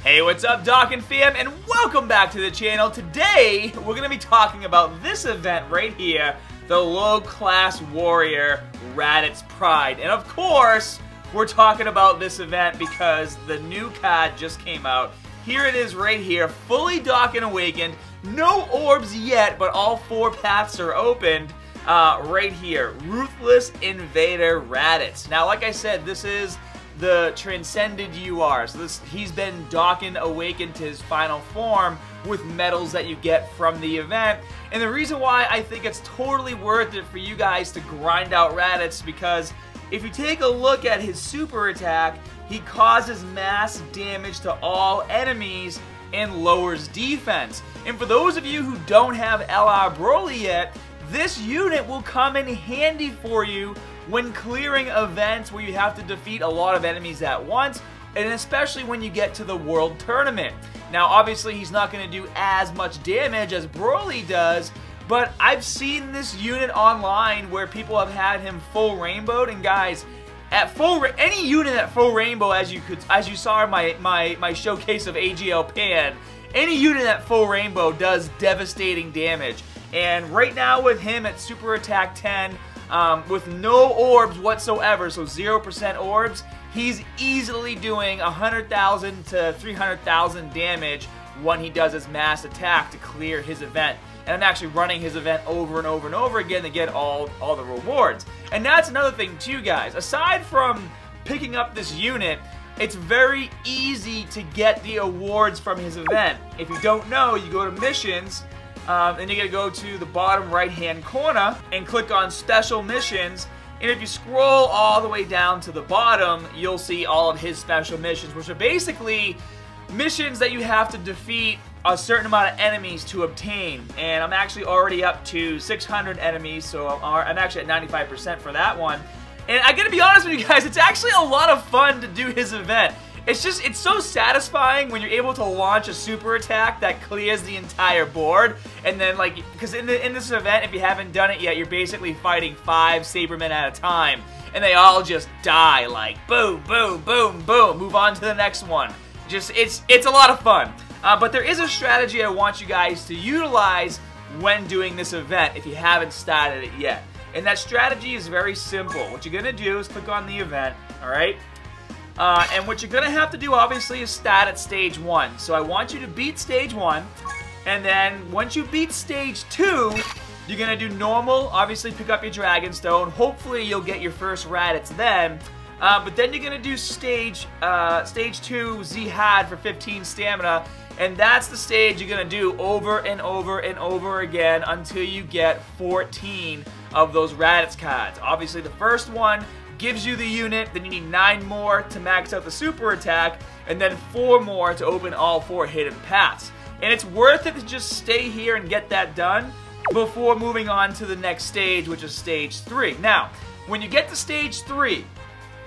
Hey, what's up, Dokkan fam, and welcome back to the channel. Today, we're going to be talking about this event right here, the Low-Class Warrior Raditz Pride. And of course, we're talking about this event because the new card just came out. Here it is right here, fully Dokkan Awakened. No orbs yet, but all 4 paths are opened right here. Ruthless Invader Raditz. Now, like I said, this is the Transcended UR. So he's been Dokkan Awakened to his final form with medals that you get from the event. And the reason why I think it's totally worth it for you guys to grind out Raditz, because if you take a look at his super attack, he causes mass damage to all enemies and lowers defense. And for those of you who don't have LR Broly yet, this unit will come in handy for you when clearing events where you have to defeat a lot of enemies at once, and especially when you get to the World Tournament. Now, obviously, he's not going to do as much damage as Broly does, but I've seen this unit online where people have had him full rainbowed, and guys, at any unit at full rainbow, as you saw in my showcase of AGL Pan, any unit at full rainbow does devastating damage. And right now with him at Super Attack 10, with no orbs whatsoever, so 0% orbs, he's easily doing 100,000 to 300,000 damage when he does his mass attack to clear his event. And I'm actually running his event over and over and over again to get all the rewards. And that's another thing too, guys. Aside from picking up this unit, it's very easy to get the awards from his event. If you don't know, you go to missions, then you're going to go to the bottom right-hand corner and click on Special Missions. And if you scroll all the way down to the bottom, you'll see all of his special missions, which are basically missions that you have to defeat a certain amount of enemies to obtain. And I'm actually already up to 600 enemies, so I'm actually at 95% for that one. And I gotta be honest with you guys, it's actually a lot of fun to do his event. It's so satisfying when you're able to launch a super attack that clears the entire board. And then, like, because in this event, if you haven't done it yet, you're basically fighting 5 Sabermen at a time. And they all just die, like, boom, boom, boom, boom. Move on to the next one. It's a lot of fun. But there is a strategy I want you guys to utilize when doing this event if you haven't started it yet. And that strategy is very simple. What you're going to do is click on the event, alright? And what you're going to have to do, obviously, is start at Stage 1. So I want you to beat Stage 1, and then once you beat Stage 2, you're going to do normal, obviously pick up your Dragon Stone. Hopefully you'll get your first Raditz then. But then you're going to do Stage 2 Z-Had for 15 stamina, and that's the stage you're going to do over and over and over again until you get 14 of those Raditz cards. Obviously, the first one gives you the unit, then you need 9 more to max out the super attack, and then 4 more to open all 4 hidden paths. And it's worth it to just stay here and get that done before moving on to the next stage, which is Stage 3. Now, when you get to Stage 3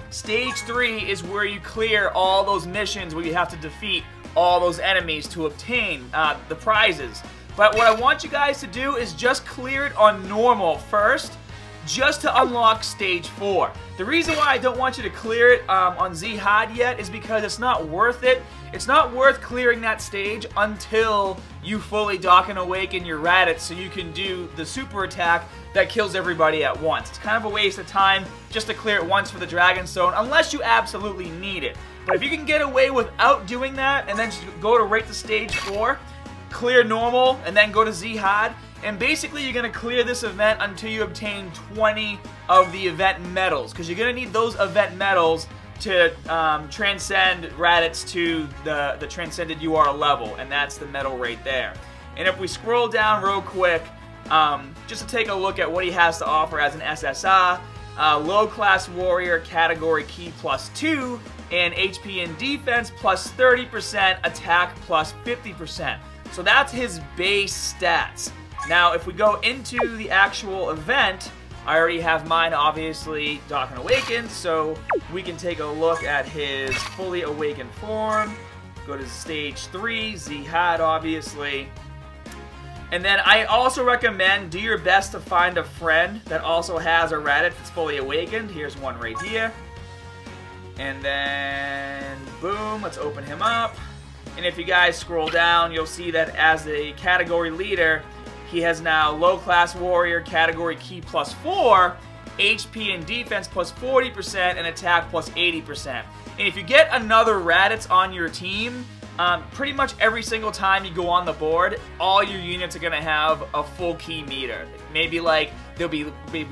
is where you clear all those missions where you have to defeat all those enemies to obtain the prizes. But what I want you guys to do is just clear it on normal first, just to unlock Stage 4. The reason why I don't want you to clear it on Z-Had yet is because it's not worth it. It's not worth clearing that stage until you fully Dokkan Awaken your Raditz so you can do the super attack that kills everybody at once. It's kind of a waste of time just to clear it once for the Dragon Stone, unless you absolutely need it. But if you can get away without doing that and then just go right to Stage 4, clear normal, and then go to Z-Had, and basically you're going to clear this event until you obtain 20 of the event medals, because you're going to need those event medals to transcend Raditz to the Transcended UR level, and that's the medal right there. And if we scroll down real quick, just to take a look at what he has to offer as an SSR, Low-Class Warrior Category Key +2, and HP and Defense +30%, Attack +50%. So that's his base stats. Now, if we go into the actual event, I already have mine, obviously, Dokkan Awakened, so we can take a look at his fully awakened form. Go to Stage 3, Z-Had, obviously. And then I also recommend do your best to find a friend that also has a Raditz that's fully awakened. Here's one right here. And then, boom, let's open him up. And if you guys scroll down, you'll see that as a category leader, he has now Low Class Warrior, Category Key +4, HP and Defense +40%, and Attack +80%. And if you get another Raditz on your team, pretty much every single time you go on the board, all your units are going to have a full key meter. Maybe like they'll be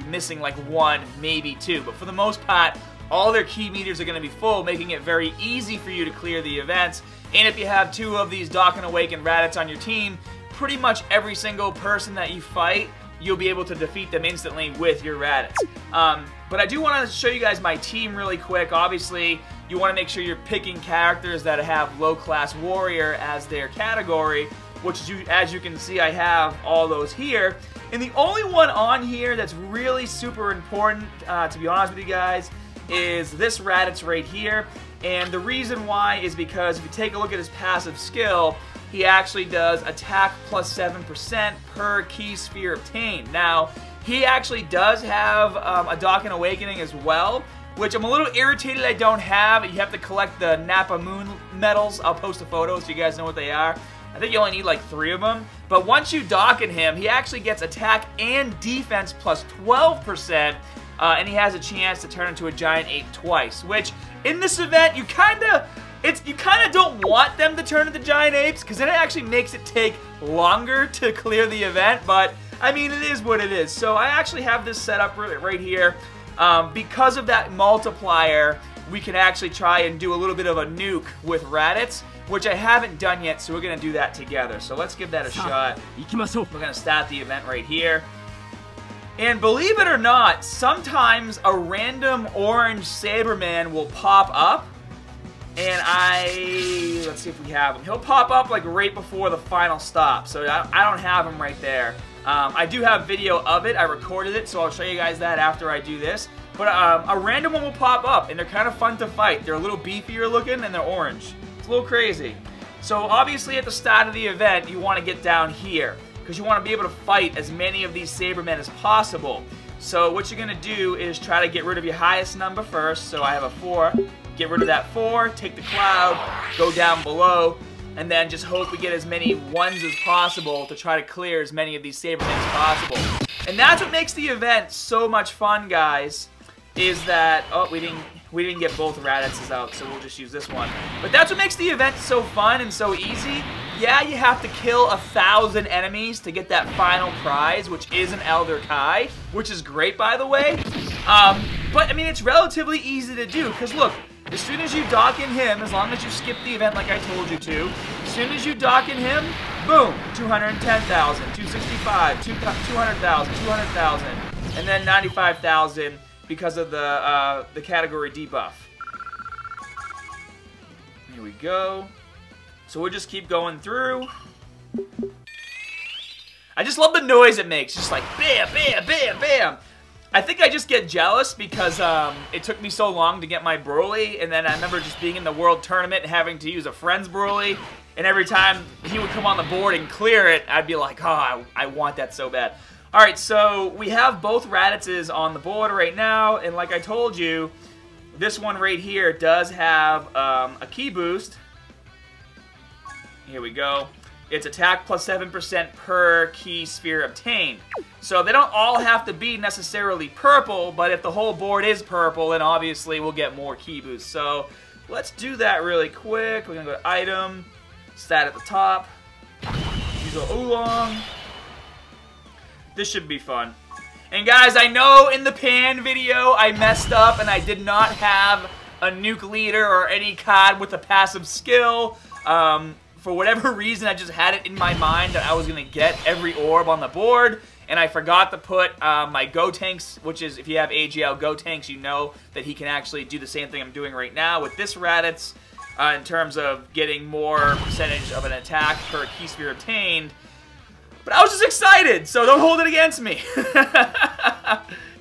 missing like 1, maybe 2, but for the most part, all their key meters are going to be full, making it very easy for you to clear the events. And if you have 2 of these Dokkan Awakened Raditz on your team, pretty much every single person that you fight, you'll be able to defeat them instantly with your Raditz. But I do want to show you guys my team really quick. Obviously, you want to make sure you're picking characters that have Low Class Warrior as their category, which as you can see, I have all those here. And the only one on here that's really super important, to be honest with you guys, is this Raditz right here. And the reason why is because if you take a look at his passive skill, he actually does attack +7% per key sphere obtained. Now, he actually does have a Dokkan Awakening as well, which I'm a little irritated I don't have. You have to collect the Nappa Moon medals. I'll post a photo so you guys know what they are. I think you only need like 3 of them. But once you Dokkan him, he actually gets attack and defense +12%, and he has a chance to turn into a giant ape twice, which in this event, you kind of don't want them to turn into giant apes, because then it actually makes it take longer to clear the event, but I mean, it is what it is. So I actually have this set up right here. Because of that multiplier, we can actually try and do a little bit of a nuke with Raditz, which I haven't done yet, so we're going to do that together. So let's give that a shot. We're going to start the event right here. And believe it or not, sometimes a random orange Saberman will pop up. And let's see if we have him. He'll pop up like right before the final stop. So I don't have him right there. I do have video of it. I recorded it, so I'll show you guys that after I do this. But a random one will pop up, and they're kind of fun to fight. They're a little beefier looking, and they're orange. It's a little crazy. So obviously at the start of the event, you want to get down here, because you want to be able to fight as many of these Sabermen as possible. So what you're going to do is try to get rid of your highest number first. So I have a 4. Get rid of that 4, take the cloud, go down below, and then just hope we get as many 1s as possible to try to clear as many of these Sabermen as possible. And that's what makes the event so much fun, guys, is that, oh, we didn't get both Raditzes out, so we'll just use this one. But that's what makes the event so fun and so easy. Yeah, you have to kill 1,000 enemies to get that final prize, which is an Elder Kai, which is great, by the way. But, I mean, it's relatively easy to do, because look, as soon as you Dokkan him, as long as you skip the event like I told you to, as soon as you Dokkan him, boom, 210,000, 265, 200,000, 200,000, and then 95,000 because of the category debuff. Here we go. So we'll just keep going through. I just love the noise it makes, just like bam, bam, bam, bam. I think I just get jealous because it took me so long to get my Broly, and then I remember just being in the World Tournament and having to use a friend's Broly, and every time he would come on the board and clear it, I'd be like, oh, I want that so bad. Alright, so we have both Raditzes on the board right now, and like I told you, this one right here does have a key boost. Here we go. It's attack +7% per key sphere obtained. So they don't all have to be necessarily purple, but if the whole board is purple, then obviously we'll get more key boosts. So let's do that really quick. We're going to go to item, stat at the top, use a oolong. This should be fun. And guys, I know in the pan video I messed up and I did not have a nuke leader or any card with a passive skill. For whatever reason, I just had it in my mind that I was going to get every orb on the board, and I forgot to put my Gotenks, which is, if you have AGL Gotenks, you know that he can actually do the same thing I'm doing right now with this Raditz in terms of getting more percentage of an attack per key sphere obtained. But I was just excited, so don't hold it against me.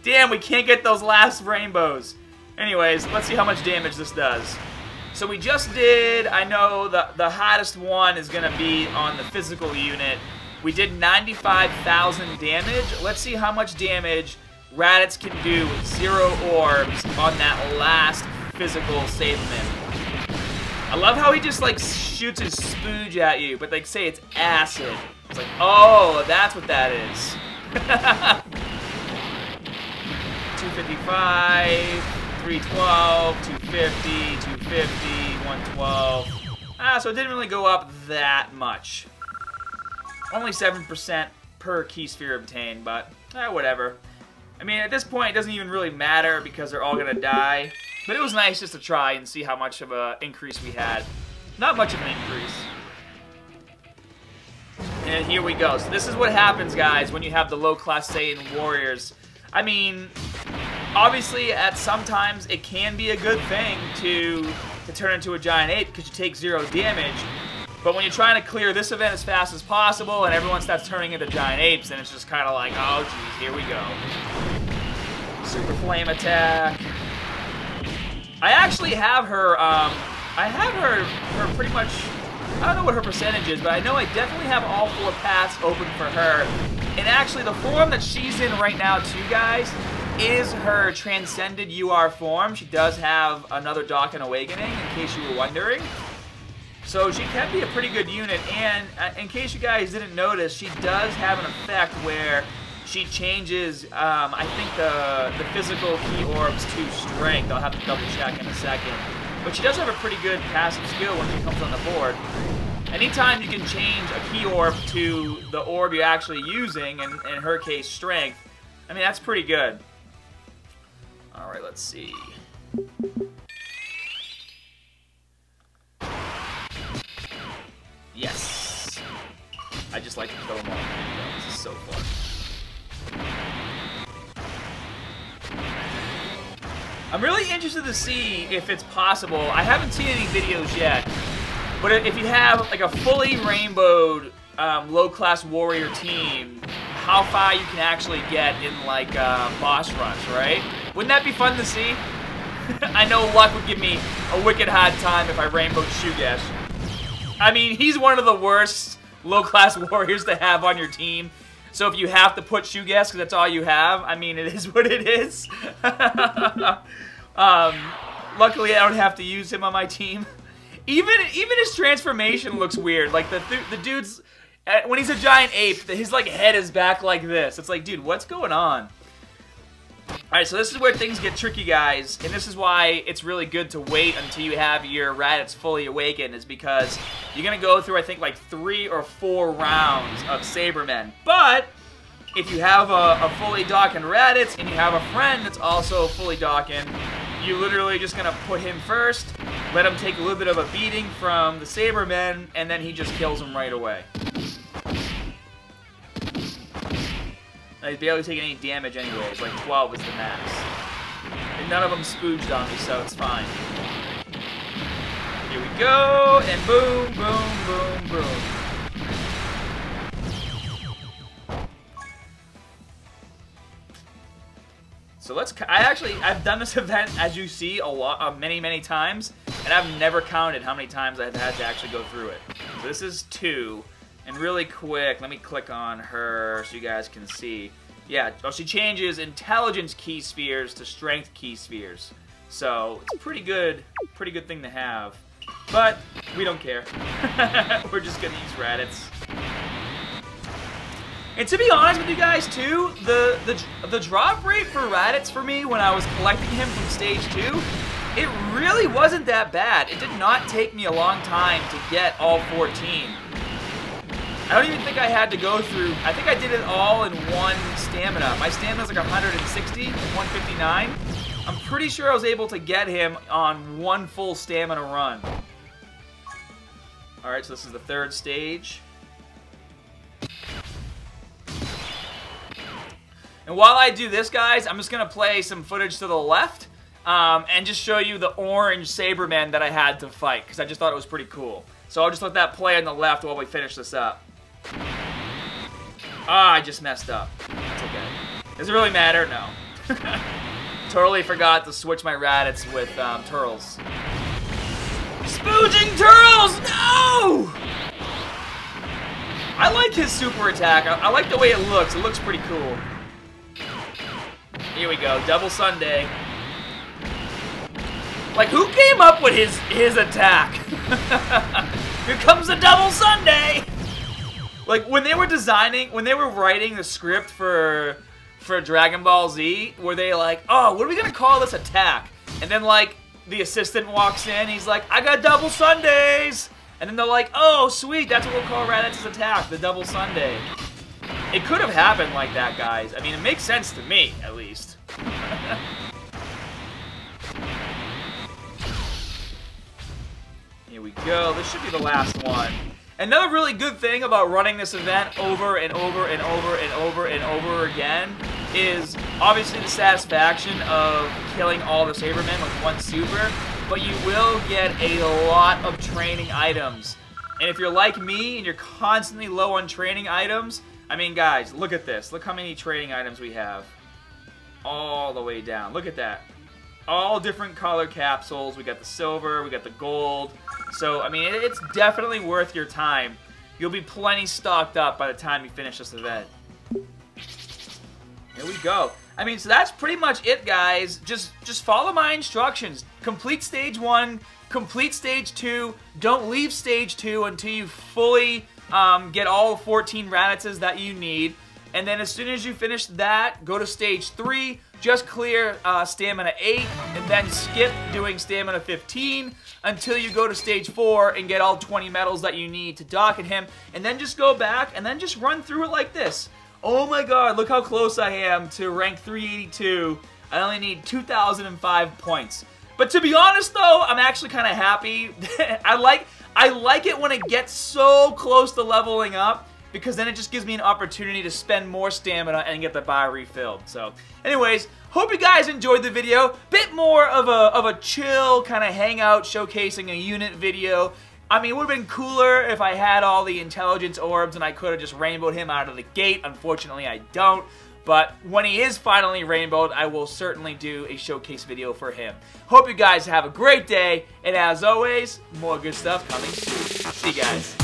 Damn, we can't get those last rainbows. Anyways, let's see how much damage this does. So we just did, I know the hottest one is going to be on the physical unit. We did 95,000 damage. Let's see how much damage Raditz can do with 0 orbs on that last physical Saberman. I love how he just, like, shoots his spooge at you, but, like, say it's acid. It's like, oh, that's what that is. 255, 312, 250, 250, 112. So it didn't really go up that much. Only 7% per key sphere obtained, but whatever. I mean, at this point, it doesn't even really matter because they're all gonna die. But it was nice just to try and see how much of an increase we had. Not much of an increase. And here we go. So this is what happens, guys, when you have the low-class Saiyan warriors. I mean, obviously, at sometimes it can be a good thing to turn into a giant ape because you take 0 damage. But when you're trying to clear this event as fast as possible and everyone starts turning into giant apes, then it's just kind of like, oh, geez, here we go. Super Flame attack. I actually have her, her pretty much, I don't know what her percentage is, but I know I definitely have all 4 paths open for her. And actually, the form that she's in right now, too, guys, is her Transcended UR form. She does have another Dokkan Awakening, in case you were wondering. So she can be a pretty good unit, and in case you guys didn't notice, she does have an effect where she changes, I think, the physical key orbs to strength. I'll have to double check in a second. But she does have a pretty good passive skill when she comes on the board. Anytime you can change a key orb to the orb you're actually using, and in her case, strength, I mean, that's pretty good. Alright, let's see. Yes. I just like to kill them all. This is so fun. I'm really interested to see if it's possible. I haven't seen any videos yet, but if you have like a fully rainbowed low-class warrior team, how far you can actually get in like boss rush, right? Wouldn't that be fun to see? I know Luck would give me a wicked hard time if I rainbowed Shugesh. I mean, he's one of the worst low-class warriors to have on your team. So if you have to put Shugesh because that's all you have, I mean, it is what it is. Luckily, I don't have to use him on my team. Even his transformation looks weird. Like, the dude's... when he's a giant ape, his, like, head is back like this. It's like, dude, what's going on? Alright, so this is where things get tricky, guys, and this is why it's really good to wait until you have your Raditz fully awakened, is because you're going to go through, I think, like 3 or 4 rounds of Sabermen. But, if you have a fully Dokkan Raditz, and you have a friend that's also fully Dokkan, you're literally just going to put him first, let him take a little bit of a beating from the Sabermen, and then he just kills him right away. He's barely taking any damage anyways, like 12 is the max. And none of them spooged on me, so it's fine. Here we go, and boom, boom, boom, boom. So I've done this event, as you see, a lot, many times, and I've never counted how many times I've had to actually go through it. So this is 2. And really quick, let me click on her so you guys can see. Yeah, well, she changes intelligence key spheres to strength key spheres. So it's a pretty good thing to have. But we don't care. We're just gonna use Raditz. And to be honest with you guys too, the drop rate for Raditz for me when I was collecting him from stage 2, it really wasn't that bad. It did not take me a long time to get all 14. I don't even think I had to go through, I think I did it all in 1 stamina. My stamina's like 160 and 159. I'm pretty sure I was able to get him on 1 full stamina run. Alright, so this is the 3rd stage. And while I do this, guys, I'm just going to play some footage to the left and just show you the orange Sabermen that I had to fight, because I just thought it was pretty cool. So I'll just let that play on the left while we finish this up. Ah, I just messed up. That's okay. Does it really matter? No. Totally forgot to switch my Raditz with Turles. Spooging Turles! No! I like his super attack. I like the way it looks. It looks pretty cool. Here we go. Double Sunday. Like, who came up with his attack? Here comes the double Sunday! Like, when they were writing the script for Dragon Ball Z, were they like, oh, what are we gonna call this attack? And then, like, the assistant walks in, he's like, I got double Sundays! And then they're like, oh, sweet, that's what we'll call Raditz's attack, the double Sunday. It could have happened like that, guys. I mean, it makes sense to me, at least. Here we go. This should be the last one. Another really good thing about running this event over and over and over and over and over again is obviously the satisfaction of killing all the Sabermen with one super, but you will get a lot of training items. And if you're like me and you're constantly low on training items, I mean, guys, look at this. Look how many training items we have. All the way down. Look at that. All different color capsules. We got the silver, we got the gold. So, I mean, it's definitely worth your time. You'll be plenty stocked up by the time you finish this event. Here we go. I mean, so that's pretty much it, guys. Just follow my instructions. Complete stage 1, complete stage 2. Don't leave stage 2 until you fully get all 14 Raditzes that you need. And then as soon as you finish that, go to stage 3, just clear stamina 8, and then skip doing stamina 15 until you go to stage 4 and get all 20 medals that you need to Dokkan him. And then just go back and then just run through it like this. Oh my god, look how close I am to rank 382. I only need 2,005 points. But to be honest though, I'm actually kind of happy. I like it when it gets so close to leveling up, because then it just gives me an opportunity to spend more stamina and get the bar refilled. So, anyways, hope you guys enjoyed the video. Bit more of a chill kind of hangout showcasing a unit video. I mean, it would have been cooler if I had all the intelligence orbs and I could have just rainbowed him out of the gate. Unfortunately, I don't. But when he is finally rainbowed, I will certainly do a showcase video for him. Hope you guys have a great day, and as always, more good stuff coming soon. See you guys.